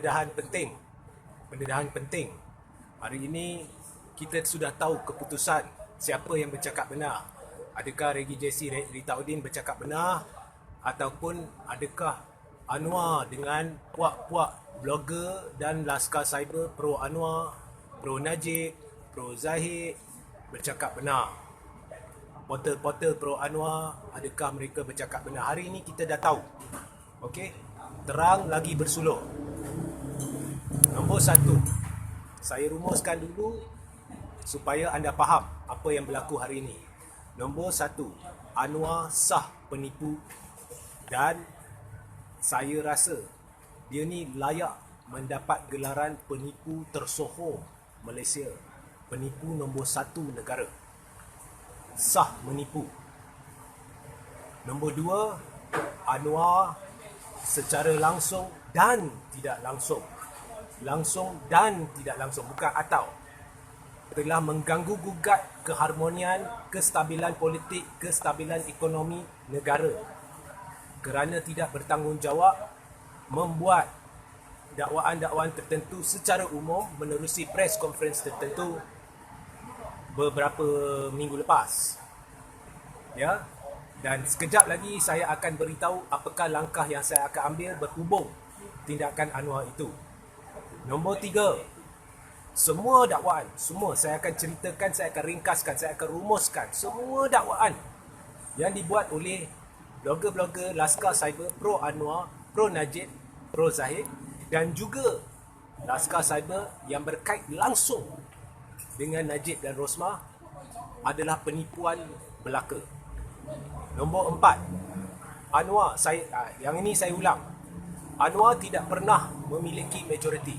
pendedahan penting. Hari ini kita sudah tahu keputusan siapa yang bercakap benar. Adakah Regi JC Rita Udin bercakap benar, ataupun adakah Anwar dengan puak-puak blogger dan laskar cyber pro Anwar, pro Najib, pro Zahid bercakap benar. Portal-portal pro Anwar, adakah mereka bercakap benar? Hari ini kita dah tahu. Okey, terang lagi bersuluh. Nombor 1, saya rumuskan dulu supaya anda faham apa yang berlaku hari ini. Nombor 1, Anwar sah penipu, dan saya rasa dia ni layak mendapat gelaran penipu tersohor Malaysia. Penipu nombor 1 negara. Sah menipu. Nombor 2, Anwar secara langsung dan tidak langsung, bukan atau, telah mengganggu gugat keharmonian, kestabilan politik, kestabilan ekonomi negara kerana tidak bertanggungjawab membuat dakwaan-dakwaan tertentu secara umum menerusi press conference tertentu beberapa minggu lepas. Ya, dan sekejap lagi saya akan beritahu apakah langkah yang saya akan ambil berhubung tindakan Anwar itu. Nombor 3, semua dakwaan, semua saya akan ceritakan, saya akan ringkaskan, saya akan rumuskan semua dakwaan yang dibuat oleh blogger-blogger laskar cyber pro Anwar, pro Najib, pro Zahid, dan juga laskar cyber yang berkait langsung dengan Najib dan Rosmah adalah penipuan belaka. Nombor 4, Anwar, yang ini saya ulang, Anwar tidak pernah memiliki majoriti.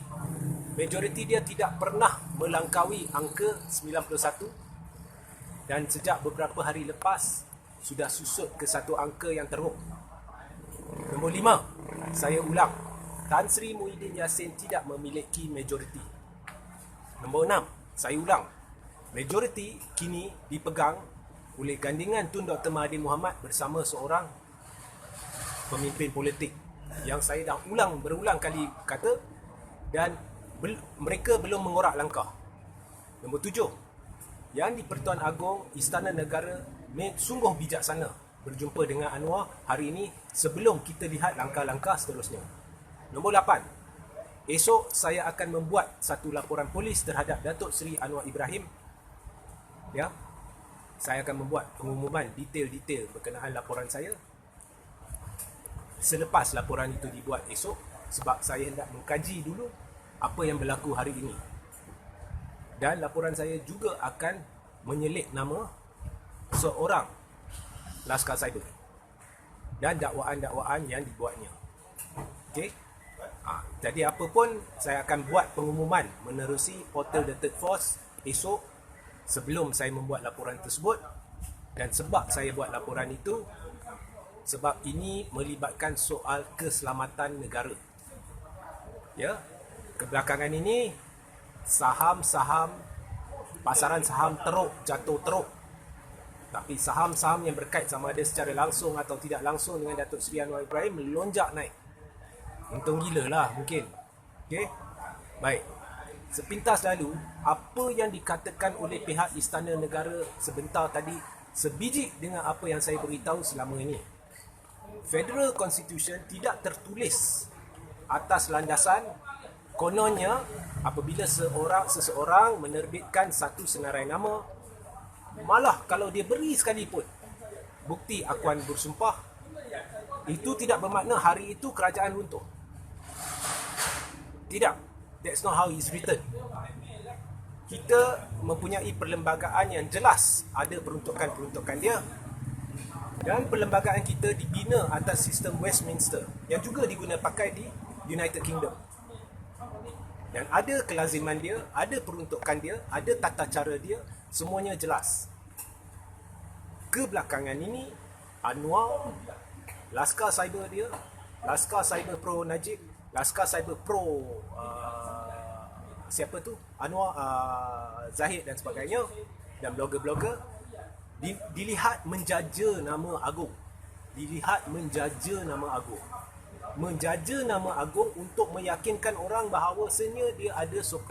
Majoriti dia tidak pernah melangkaui angka 91, dan sejak beberapa hari lepas sudah susut ke satu angka yang teruk. Nombor 5, saya ulang, Tan Sri Muhyiddin Yassin tidak memiliki majoriti. Nombor 6, saya ulang, majoriti kini dipegang oleh gandingan Tun Dr. Mahathir Mohamad bersama seorang pemimpin politik yang saya dah berulang kali kata, dan mereka belum mengorak langkah. Nombor 7, yang di Pertuan Agong Istana Negara sungguh bijaksana berjumpa dengan Anwar hari ini sebelum kita lihat langkah-langkah seterusnya. Nombor 8, esok saya akan membuat satu laporan polis terhadap Datuk Seri Anwar Ibrahim. Ya, saya akan membuat pengumuman detail-detail berkenaan laporan saya selepas laporan itu dibuat esok, sebab saya hendak mengkaji dulu apa yang berlaku hari ini. Dan laporan saya juga akan menyelit nama seorang laskar cyber dan dakwaan-dakwaan yang dibuatnya. Okey. Jadi apa pun saya akan buat pengumuman menerusi portal The Third Force esok sebelum saya membuat laporan tersebut. Dan sebab saya buat laporan itu, sebab ini melibatkan soal keselamatan negara. Ya, kebelakangan ini saham-saham, pasaran saham jatuh teruk. Tapi saham-saham yang berkait sama ada secara langsung atau tidak langsung dengan Datuk Seri Anwar Ibrahim melonjak naik. Untung gila lah mungkin. Okey. Baik. Sepintas lalu, apa yang dikatakan oleh pihak Istana Negara sebentar tadi sebiji dengan apa yang saya beritahu selama ini. Federal Constitution tidak tertulis atas landasan kononnya apabila seseorang menerbitkan satu senarai nama, malah kalau dia beri sekalipun bukti akuan bersumpah, itu tidak bermakna hari itu kerajaan runtuh. Tidak. That's not how it's written. Kita mempunyai perlembagaan yang jelas ada peruntukan-peruntukan dia, dan perlembagaan kita dibina atas sistem Westminster yang juga diguna pakai di United Kingdom. Dan ada kelaziman dia, ada peruntukan dia, ada tata cara dia, semuanya jelas. Kebelakangan ini, Anwar, laskar cyber dia, laskar cyber pro Najib, laskar cyber pro siapa tu? Anwar, Zahid dan sebagainya, dan blogger-blogger dilihat menjaja nama agung. menjaja nama Agong untuk meyakinkan orang bahawasanya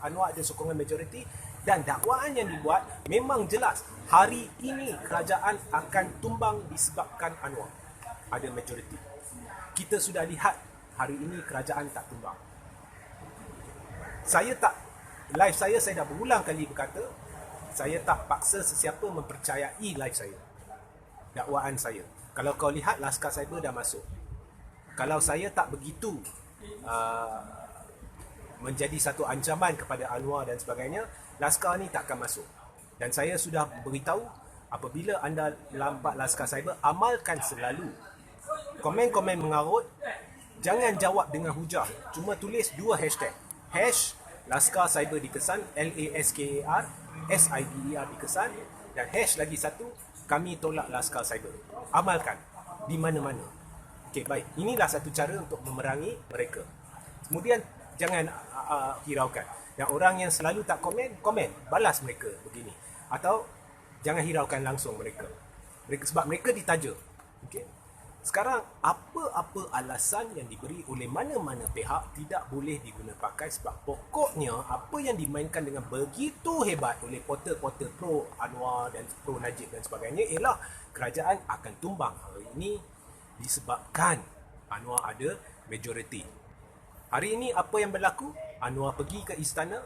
Anwar ada sokongan majoriti, dan dakwaan yang dibuat memang jelas hari ini kerajaan akan tumbang disebabkan Anwar ada majoriti. Kita sudah lihat hari ini kerajaan tak tumbang. Live saya dah berulang kali berkata, saya tak paksa sesiapa mempercayai live saya, dakwaan saya. Kalau kau lihat, Laskar Cyber dah masuk. Kalau saya tak begitu menjadi satu ancaman kepada Anwar dan sebagainya, Laskar ni tak akan masuk. Dan saya sudah beritahu, apabila anda lambat Laskar Cyber, amalkan selalu komen-komen mengarut. Jangan jawab dengan hujah, cuma tulis 2 hashtag. Laskar Cyber dikesan, LASKAR SIBER dikesan, dan lagi satu, kami tolak Laskar Cyber. Amalkan di mana-mana. Okey, baik. Inilah satu cara untuk memerangi mereka. Kemudian jangan hiraukan. Dan orang yang selalu tak komen, balas mereka begini. Atau jangan hiraukan langsung mereka. Sebab mereka ditaja. Okey. Sekarang, apa-apa alasan yang diberi oleh mana-mana pihak tidak boleh diguna pakai, sebab pokoknya apa yang dimainkan dengan begitu hebat oleh portal-portal pro Anwar dan pro Najib dan sebagainya ialah kerajaan akan tumbang hari ini disebabkan Anwar ada majoriti. Hari ini apa yang berlaku? Anwar pergi ke istana.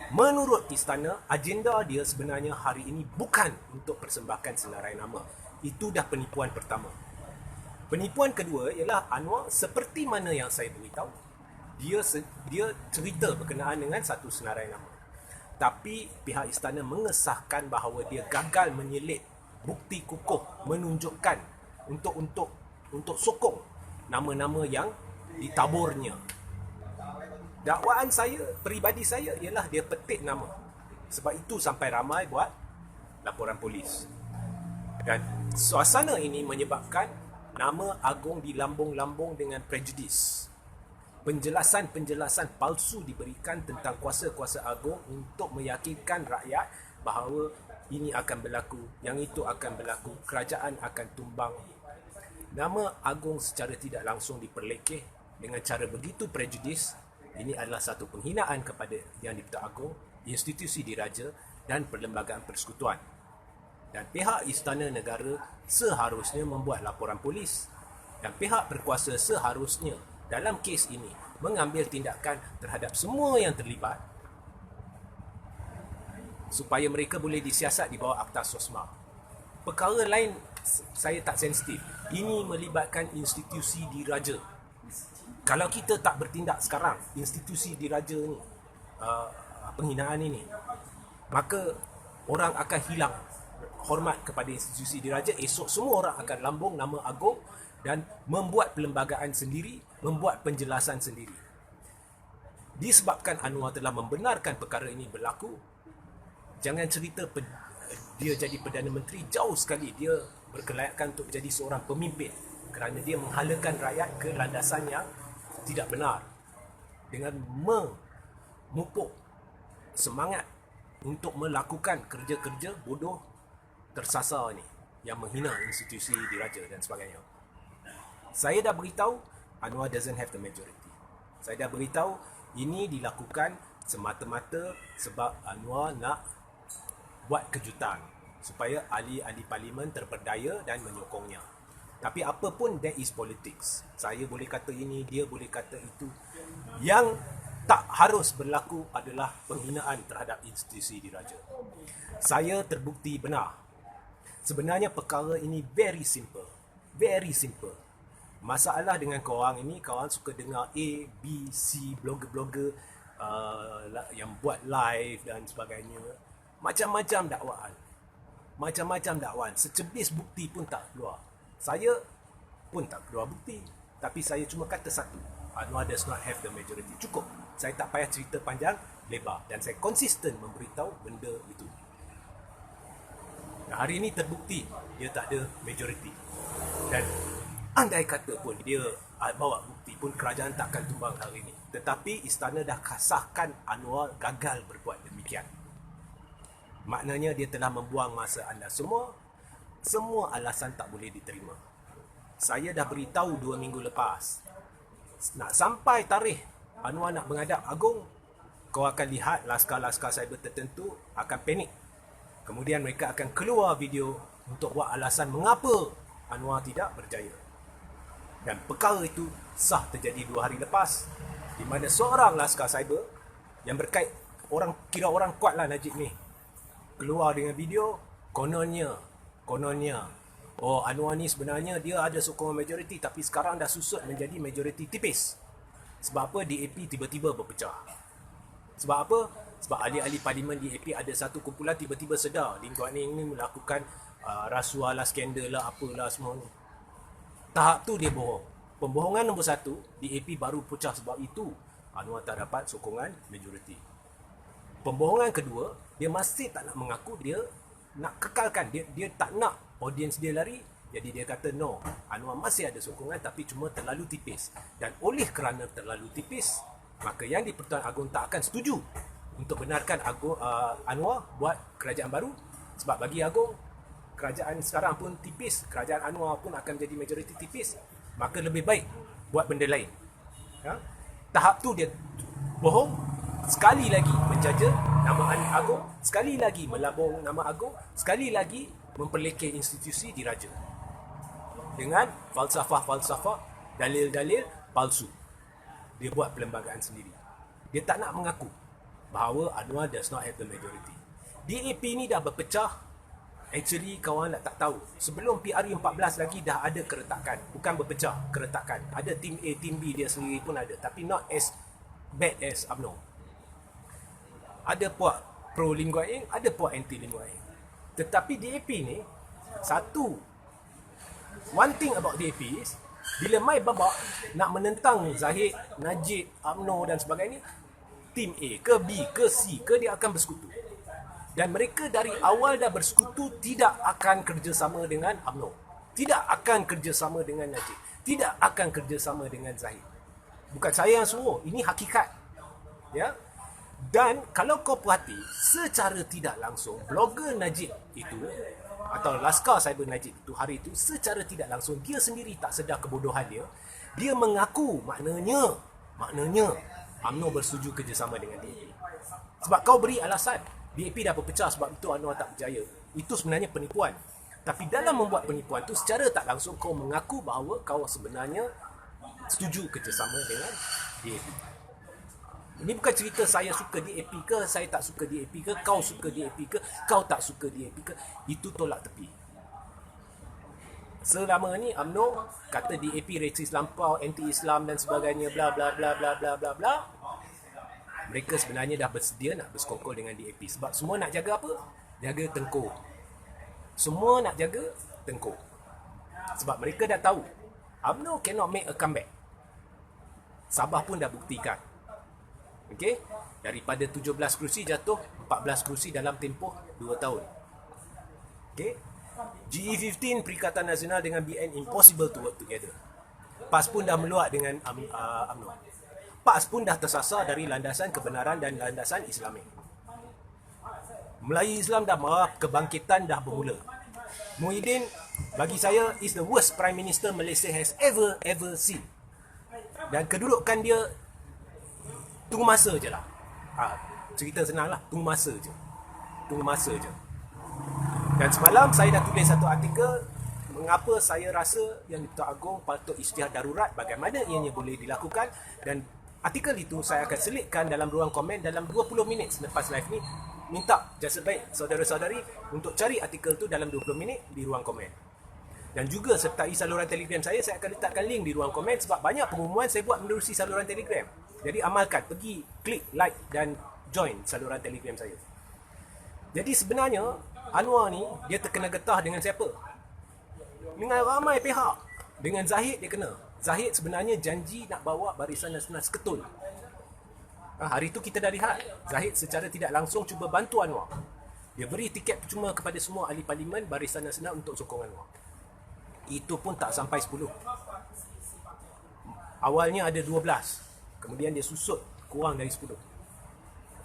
Menurut istana, agenda dia sebenarnya hari ini bukan untuk persembahkan senarai nama. Itu dah penipuan pertama. Penipuan kedua ialah Anwar, seperti mana yang saya beritahu, dia cerita berkenaan dengan satu senarai nama. Tapi pihak istana mengesahkan bahawa dia gagal menyelit bukti kukuh menunjukkan untuk sokong nama-nama yang ditaburnya. Dakwaan saya, peribadi saya, ialah dia petik nama. Sebab itu sampai ramai buat laporan polis. Dan suasana ini menyebabkan nama Agong dilambung-lambung dengan prejudis. Penjelasan-penjelasan palsu diberikan tentang kuasa-kuasa Agong untuk meyakinkan rakyat bahawa ini akan berlaku, yang itu akan berlaku, kerajaan akan tumbang. Nama Agong secara tidak langsung diperlekeh dengan cara begitu prejudis. Ini adalah satu penghinaan kepada Yang di-Pertuan Agong, institusi diraja dan perlembagaan persekutuan. Dan pihak istana negara seharusnya membuat laporan polis. Dan pihak berkuasa seharusnya dalam kes ini mengambil tindakan terhadap semua yang terlibat supaya mereka boleh disiasat di bawah Akta Sosma. Perkara lain saya tak sensitif. Ini melibatkan institusi diraja. Kalau kita tak bertindak sekarang, institusi diraja ni, penghinaan ini, maka orang akan hilang hormat kepada institusi diraja. Esok semua orang akan lambung nama Agong dan membuat perlembagaan sendiri, membuat penjelasan sendiri. Disebabkan Anwar telah membenarkan perkara ini berlaku, jangan cerita dia jadi Perdana Menteri. Jauh sekali dia berkelayakan untuk menjadi seorang pemimpin, kerana dia menghalakan rakyat ke landasan yang tidak benar dengan memupuk semangat untuk melakukan kerja-kerja bodoh tersasar ni yang menghina institusi diraja dan sebagainya. Saya dah beritahu Anwar doesn't have the majority. Saya dah beritahu ini dilakukan semata-mata sebab Anwar nak buat kejutan supaya ahli-ahli parlimen terperdaya dan menyokongnya. Tapi apa pun, that is politics. Saya boleh kata ini, dia boleh kata itu. Yang tak harus berlaku adalah penghinaan terhadap institusi diraja. Saya terbukti benar. Sebenarnya perkara ini very simple. Very simple. Masalah dengan korang ini, korang suka dengar A, B, C, blogger-blogger yang buat live dan sebagainya. Macam-macam dakwaan. Macam-macam dakwaan. Secebis bukti pun tak keluar. Saya pun tak keluar bukti. Tapi saya cuma kata satu. Anwar does not have the majority. Cukup. Saya tak payah cerita panjang, lebar. Dan saya konsisten memberitahu benda itu. Dan hari ini terbukti dia tak ada majoriti. Dan andai kata pun dia bawa bukti pun, kerajaan takkan tumbang hari ini. Tetapi istana dah sahkan Anwar gagal berbuat demikian. Maknanya dia telah membuang masa anda semua. Semua alasan tak boleh diterima. saya dah beritahu 2 minggu lepas. Nak sampai tarikh Anwar nak menghadap Agong, kau akan lihat laskar-laskar cyber tertentu akan panik. Kemudian mereka akan keluar video untuk buat alasan mengapa Anwar tidak berjaya. Dan perkara itu sah terjadi 2 hari lepas, di mana seorang laskar cyber yang berkait, kira orang kuat lah Najib ni, keluar dengan video kononnya Anwar ni sebenarnya dia ada sokongan majoriti, tapi sekarang dah susut menjadi majoriti tipis. Sebab apa? DAP tiba-tiba berpecah. Sebab apa? Sebab ahli-ahli parlimen DAP ada satu kumpulan tiba-tiba sedar Lim Guat Eng ni melakukan rasuah lah, skandal lah, apalah semua ni. Tahap tu dia bohong. Pembohongan nombor 1, DAP baru pecah sebab itu Anwar tak dapat sokongan majoriti. Pembohongan kedua, dia masih tak nak mengaku, dia nak kekalkan, dia tak nak audiens dia lari. Jadi dia kata no, Anwar masih ada sokongan tapi cuma terlalu tipis. Dan oleh kerana terlalu tipis, maka yang di-Pertuan Agong tak akan setuju untuk benarkan Anwar buat kerajaan baru. Sebab bagi Agong, kerajaan sekarang pun tipis, kerajaan Anwar pun akan jadi majoriti tipis, maka lebih baik buat benda lain. Tahap tu dia bohong, sekali lagi menjaja nama Agong, sekali lagi melabung nama Agong, sekali lagi memperlekeh institusi diraja dengan falsafah-falsafah, dalil-dalil palsu. Dia buat perlembagaan sendiri. Dia tak nak mengaku bahawa Anwar does not have the majority. DAP ni dah berpecah. Actually, kawan tak tahu, sebelum PRU14 lagi dah ada keretakan. Bukan berpecah, keretakan. Ada tim A, tim B dia sendiri pun ada. Tapi not as bad as UMNO. Ada puak pro Lim Guat Eng, ada puak anti Lim Guat Eng. Tetapi DAP ni, one thing about DAP is, bila mai babak nak menentang Zahid, Najib, UMNO dan sebagainya, tim A ke B ke C ke dia akan bersekutu. Dan mereka dari awal dah bersekutu tidak akan kerjasama dengan UMNO, tidak akan kerjasama dengan Najib, tidak akan kerjasama dengan Zahid. Bukan saya yang suruh, ini hakikat. Ya. Dan kalau kau perhati, secara tidak langsung blogger Najib itu atau laskar cyber Najib itu hari itu, secara tidak langsung dia sendiri tak sedar kebodohan dia. Dia mengaku maknanya UMNO bersetuju kerjasama dengan DAP. Sebab kau beri alasan DAP dah berpecah sebab itu Anwar tak berjaya. Itu sebenarnya penipuan. Tapi dalam membuat penipuan tu, secara tak langsung kau mengaku bahawa kau sebenarnya setuju kerjasama dengan DAP. Ini bukan cerita saya suka DAP ke, saya tak suka DAP ke, kau suka DAP ke, kau tak suka DAP ke. Itu tolak tepi. Selama ni UMNO kata DAP resis lampau, anti-Islam dan sebagainya, bla bla bla bla bla bla bla. Mereka sebenarnya dah bersedia nak bersekongkol dengan DAP. Sebab semua nak jaga apa? Jaga Tengku. Semua nak jaga Tengku. Sebab mereka dah tahu UMNO cannot make a comeback. Sabah pun dah buktikan. Okey, daripada 17 kerusi jatuh 14 kerusi dalam tempoh 2 tahun. Okey. GE15 Perikatan Nasional dengan BN impossible to work together. PAS pun dah meluat dengan UMNO. PAS pun dah tersasar dari landasan kebenaran dan landasan Islamik. Melayu Islam dah marah, kebangkitan dah bermula. Muhyiddin bagi saya is the worst Prime Minister Malaysia has ever seen. Dan kedudukan dia tunggu masa je lah. Cerita senang lah, tunggu masa je. Dan semalam saya dah tulis satu artikel mengapa saya rasa yang di-Pertuan Agong patut isytihar darurat, bagaimana ianya boleh dilakukan, dan artikel itu saya akan selitkan dalam ruang komen dalam 20 minit selepas live ni. Minta jasa baik saudara-saudari untuk cari artikel tu dalam 20 minit di ruang komen. Dan juga sertai saluran Telegram saya akan letakkan link di ruang komen sebab banyak pengumuman saya buat menerusi saluran Telegram. Jadi amalkan, pergi klik like dan join saluran Telegram saya. Jadi sebenarnya Anwar ni dia terkena getah dengan siapa? Dengan ramai pihak. Dengan Zahid dia kena. Zahid sebenarnya janji nak bawa Barisan Nasional Seketul. Hari tu kita dah lihat Zahid secara tidak langsung cuba bantu Anwar. Dia beri tiket percuma kepada semua ahli parlimen Barisan Nasional untuk sokong Anwar. Itu pun tak sampai 10. Awalnya ada 12. Kemudian dia susut kurang dari 10.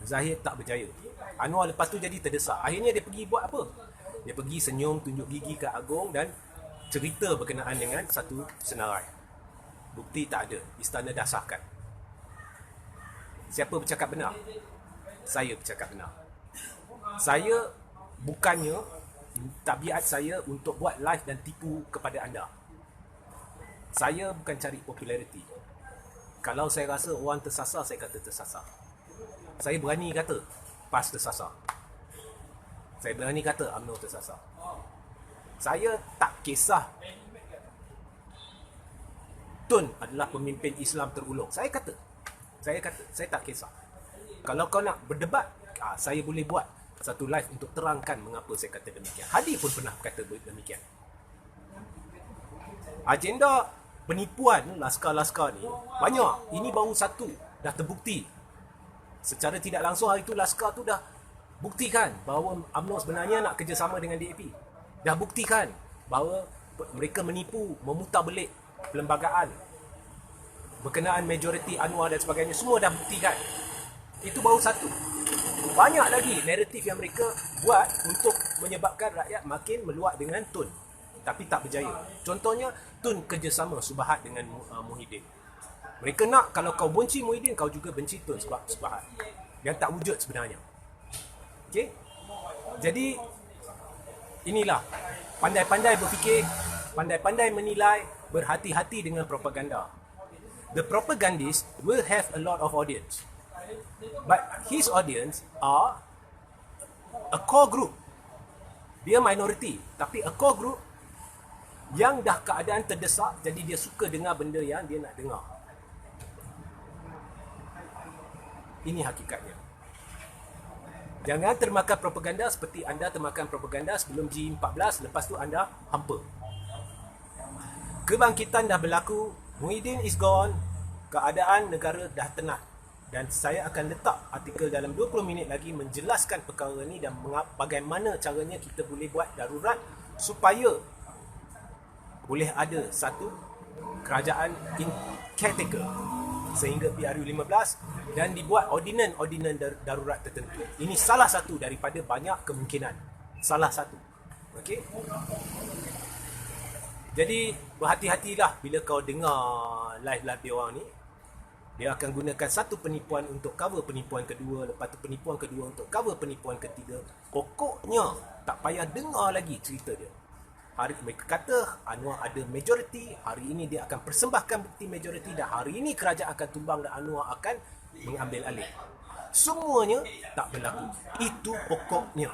Zahid tak berjaya. Anwar lepas tu jadi terdesak. Akhirnya dia pergi buat apa? Dia pergi senyum, tunjuk gigi ke Agong dan cerita berkenaan dengan satu senarai. Bukti tak ada, istana dah sahkan. Siapa bercakap benar? Saya bercakap benar. Saya bukannya, tabiat saya untuk buat live dan tipu kepada anda. Saya bukan cari populariti. Kalau saya rasa orang tersasar, saya kata tersasar. Saya berani kata PAS tersasar. Saya berani kata UMNO tersasar. Saya tak kisah Tun adalah pemimpin Islam terulung. Saya kata, saya tak kisah. Kalau kau nak berdebat, saya boleh buat satu live untuk terangkan mengapa saya kata demikian. Hadi pun pernah kata demikian. Agenda penipuan laskar-laskar ni banyak. Ini baru satu, dah terbukti. Secara tidak langsung hari tu laskar tu dah buktikan bahawa UMNO sebenarnya nak kerjasama dengan DAP. Dah buktikan bahawa mereka menipu, memutarbelik perlembagaan berkenaan majoriti Anwar dan sebagainya. Semua dah buktikan. Itu baru satu. Banyak lagi naratif yang mereka buat untuk menyebabkan rakyat makin meluat dengan Tun, tapi tak berjaya. Contohnya Tun kerjasama Subahat dengan Muhyiddin. Mereka nak kalau kau benci Muhyiddin, kau juga benci Tun sebab Subahat, yang tak wujud sebenarnya. Okey? Jadi inilah pandai-pandai berfikir, pandai-pandai menilai, berhati-hati dengan propaganda. The propagandist will have a lot of audience, but his audience are a core group. Dia minority, tapi a core group yang dah keadaan terdesak, jadi dia suka dengar benda yang dia nak dengar. Ini hakikatnya. Jangan termakan propaganda seperti anda termakan propaganda sebelum G14, lepas tu anda hampa. Kebangkitan dah berlaku, Muhyiddin is gone, keadaan negara dah tenang. Dan saya akan letak artikel dalam 20 minit lagi menjelaskan perkara ni dan bagaimana caranya kita boleh buat darurat supaya boleh ada satu kerajaan in caretaker sehingga PRU15 dan dibuat ordinan darurat tertentu. Ini salah satu daripada banyak kemungkinan. Salah satu. Okey? Jadi berhati-hatilah bila kau dengar live-live dia orang ni. Dia akan gunakan satu penipuan untuk cover penipuan kedua, lepas tu penipuan kedua untuk cover penipuan ketiga. Pokoknya tak payah dengar lagi cerita dia. Hari mereka kata Anwar ada majoriti, hari ini dia akan persembahkan bukti majoriti dan hari ini kerajaan akan tumbang dan Anwar akan mengambil alih. Semuanya tak berlaku. Itu pokoknya.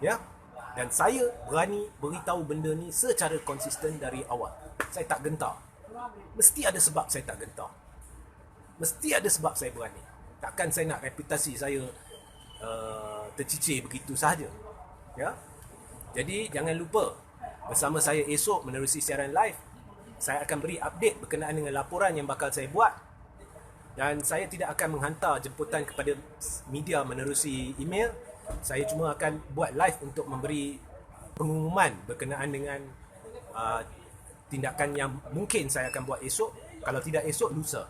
Ya? Dan saya berani beritahu benda ni secara konsisten dari awal. Saya tak gentar. Mesti ada sebab saya tak gentar. Mesti ada sebab saya berani. Takkan saya nak reputasi saya tercicir begitu sahaja. Ya? Jadi jangan lupa bersama saya esok menerusi siaran live. Saya akan beri update berkenaan dengan laporan yang bakal saya buat. Dan saya tidak akan menghantar jemputan kepada media menerusi email. Saya cuma akan buat live untuk memberi pengumuman berkenaan dengan tindakan yang mungkin saya akan buat esok. Kalau tidak esok, lusa.